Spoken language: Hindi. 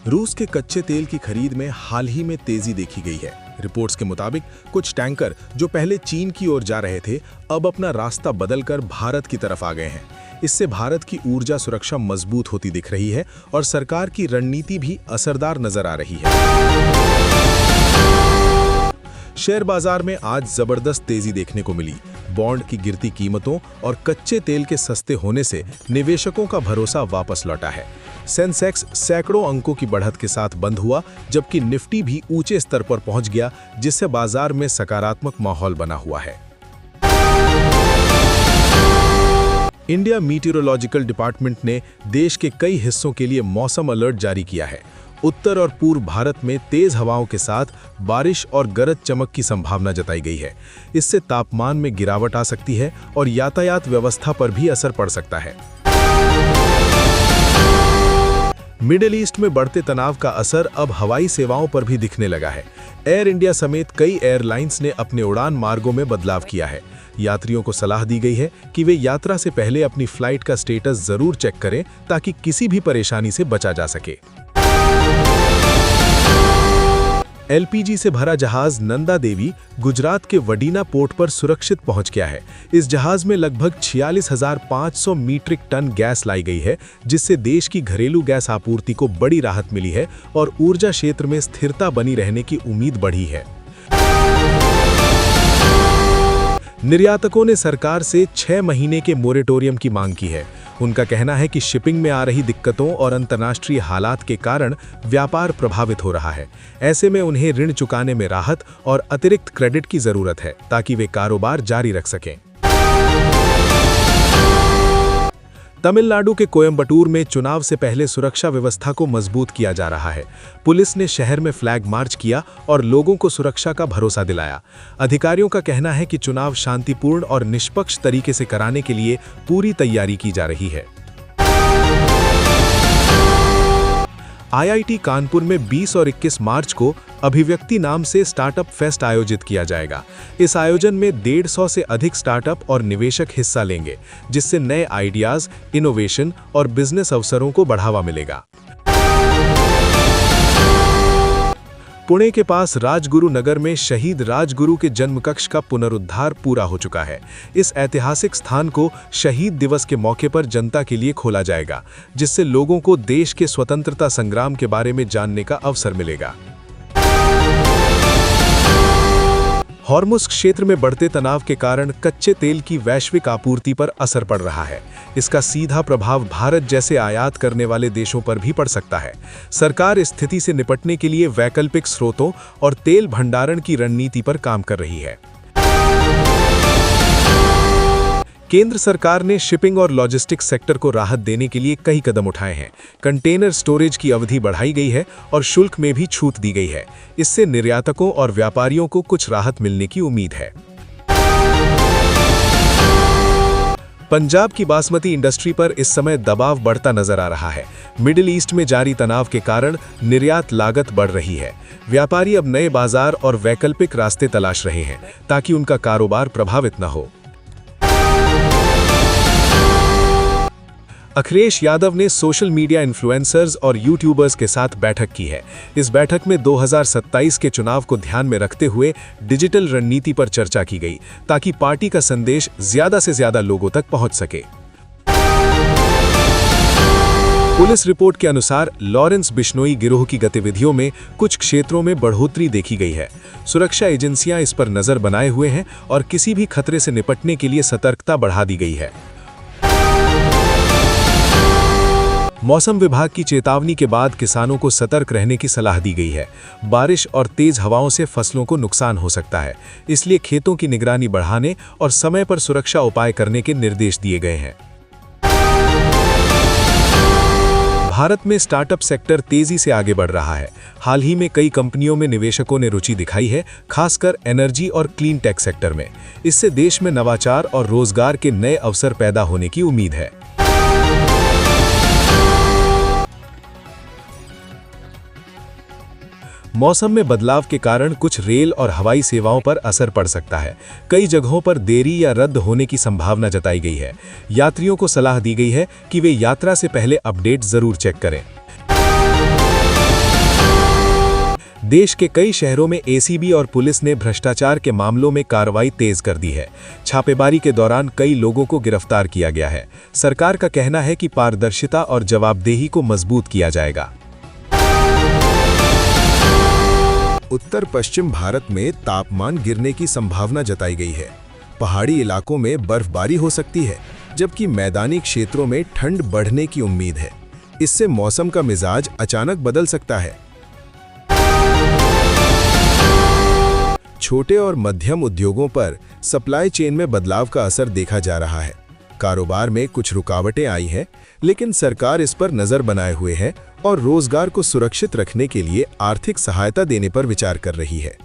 रूस के कच्चे तेल की खरीद में हाल ही में तेजी देखी गई है। रिपोर्ट्स के मुताबिक कुछ टैंकर जो पहले चीन की ओर जा रहे थे, अब अपना रास्ता बदलकर भारत की तरफ आ गए हैं। इससे भारत की ऊर्जा सुरक्षा मजबूत होती दिख रही है और सरकार की रणनीति भी असरदार नजर आ रही है। शेयर बाजार में आज जबरदस्त तेजी देखने को मिली। बॉन्ड की गिरती कीमतों और कच्चे तेल के सस्ते होने से निवेशकों का भरोसा वापस लौटा है। सेंसेक्स सैकड़ों अंकों की बढ़त के साथ बंद हुआ, जबकि निफ्टी भी ऊंचे स्तर पर पहुंच गया, जिससे बाजार में सकारात्मक माहौल बना हुआ है। इंडिया मीटियोरोलॉजिकल डिपार्टमेंट ने देश के कई हिस्सों के लिए मौसम अलर्ट जारी किया है। उत्तर और पूर्व भारत में तेज हवाओं के साथ बारिश और गरज चमक की संभावना जताई गई है। इससे तापमान में गिरावट आ सकती है और यातायात व्यवस्था पर भी असर पड़ सकता है। मिडिल ईस्ट में बढ़ते तनाव का असर अब हवाई सेवाओं पर भी दिखने लगा है। एयर इंडिया समेत कई एयरलाइंस ने अपने उड़ान मार्गों में बदलाव किया है। यात्रियों को सलाह दी गई है कि वे यात्रा से पहले अपनी फ्लाइट का स्टेटस जरूर चेक करें, ताकि किसी भी परेशानी से बचा जा सके। एलपीजी से भरा जहाज नंदा देवी गुजरात के वडीना पोर्ट पर सुरक्षित पहुंच गया है। इस जहाज में लगभग 46,500 मीट्रिक टन गैस लाई गई है, जिससे देश की घरेलू गैस आपूर्ति को बड़ी राहत मिली है और ऊर्जा क्षेत्र में स्थिरता बनी रहने की उम्मीद बढ़ी है। निर्यातकों ने सरकार से 6 महीने के मोरेटोरियम की मांग की है। उनका कहना है कि शिपिंग में आ रही दिक्कतों और अंतर्राष्ट्रीय हालात के कारण व्यापार प्रभावित हो रहा है। ऐसे में उन्हें ऋण चुकाने में राहत और अतिरिक्त क्रेडिट की जरूरत है, ताकि वे कारोबार जारी रख सकें। तमिलनाडु के कोयंबटूर में चुनाव से पहले सुरक्षा व्यवस्था को मजबूत किया जा रहा है। पुलिस ने शहर में फ्लैग मार्च किया और लोगों को सुरक्षा का भरोसा दिलाया। अधिकारियों का कहना है कि चुनाव शांतिपूर्ण और निष्पक्ष तरीके से कराने के लिए पूरी तैयारी की जा रही है। आईआईटी कानपुर में 20 और 21 मार्च को अभिव्यक्ति नाम से स्टार्टअप फेस्ट आयोजित किया जाएगा। इस आयोजन में 150 से अधिक स्टार्टअप और निवेशक हिस्सा लेंगे, जिससे नए आइडियाज, इनोवेशन और बिजनेस अवसरों को बढ़ावा मिलेगा। पुणे के पास राजगुरु नगर में शहीद राजगुरु के जन्म कक्ष का पुनरुद्धार पूरा हो चुका है। इस ऐतिहासिक स्थान को शहीद दिवस के मौके पर जनता के लिए खोला जाएगा, जिससे लोगों को देश के स्वतंत्रता संग्राम के बारे में जानने का अवसर मिलेगा। हॉर्मुज़ क्षेत्र में बढ़ते तनाव के कारण कच्चे तेल की वैश्विक आपूर्ति पर असर पड़ रहा है। इसका सीधा प्रभाव भारत जैसे आयात करने वाले देशों पर भी पड़ सकता है। सरकार इस स्थिति से निपटने के लिए वैकल्पिक स्रोतों और तेल भंडारण की रणनीति पर काम कर रही है। केंद्र सरकार ने शिपिंग और लॉजिस्टिक्स सेक्टर को राहत देने के लिए कई कदम उठाए हैं। कंटेनर स्टोरेज की अवधि बढ़ाई गई है और शुल्क में भी छूट दी गई है। इससे निर्यातकों और व्यापारियों को कुछ राहत मिलने की उम्मीद है। पंजाब की बासमती इंडस्ट्री पर इस समय दबाव बढ़ता नजर आ रहा है। मिडिल ईस्ट में जारी तनाव के कारण निर्यात लागत बढ़ रही है। व्यापारी अब नए बाजार और वैकल्पिक रास्ते तलाश रहे हैं, ताकि उनका कारोबार प्रभावित न हो। अखिलेश यादव ने सोशल मीडिया इन्फ्लुएंसर्स और यूट्यूबर्स के साथ बैठक की है। इस बैठक में 2027 के चुनाव को ध्यान में रखते हुए डिजिटल रणनीति पर चर्चा की गई, ताकि पार्टी का संदेश ज्यादा से ज्यादा लोगों तक पहुंच सके। पुलिस रिपोर्ट के अनुसार लॉरेंस बिश्नोई गिरोह की गतिविधियों में कुछ क्षेत्रों में बढ़ोतरी देखी गई है। सुरक्षा एजेंसियां इस पर नजर बनाए हुए हैं और किसी भी खतरे से निपटने के लिए सतर्कता बढ़ा दी गई है। मौसम विभाग की चेतावनी के बाद किसानों को सतर्क रहने की सलाह दी गई है। बारिश और तेज हवाओं से फसलों को नुकसान हो सकता है, इसलिए खेतों की निगरानी बढ़ाने और समय पर सुरक्षा उपाय करने के निर्देश दिए गए हैं। भारत में स्टार्टअप सेक्टर तेजी से आगे बढ़ रहा है। हाल ही में कई कंपनियों में निवेशकों ने रुचि दिखाई है, खासकर एनर्जी और क्लीन टेक सेक्टर में। इससे देश में नवाचार और रोजगार के नए अवसर पैदा होने की उम्मीद है। मौसम में बदलाव के कारण कुछ रेल और हवाई सेवाओं पर असर पड़ सकता है। कई जगहों पर देरी या रद्द होने की संभावना जताई गई है। यात्रियों को सलाह दी गई है कि वे यात्रा से पहले अपडेट जरूर चेक करें। देश के कई शहरों में एसीबी और पुलिस ने भ्रष्टाचार के मामलों में कार्रवाई तेज कर दी है। छापेमारी के दौरान कई लोगों को गिरफ्तार किया गया है। सरकार का कहना है कि पारदर्शिता और जवाबदेही को मजबूत किया जाएगा। उत्तर पश्चिम भारत में तापमान गिरने की संभावना जताई गई है। पहाड़ी इलाकों में बर्फबारी हो सकती है, जबकि मैदानी क्षेत्रों में ठंड बढ़ने की उम्मीद है। इससे मौसम का मिजाज अचानक बदल सकता है। छोटे और मध्यम उद्योगों पर सप्लाई चेन में बदलाव का असर देखा जा रहा है। कारोबार में कुछ रुकावटें आई हैं, लेकिन सरकार इस पर नजर बनाए हुए है और रोजगार को सुरक्षित रखने के लिए आर्थिक सहायता देने पर विचार कर रही है।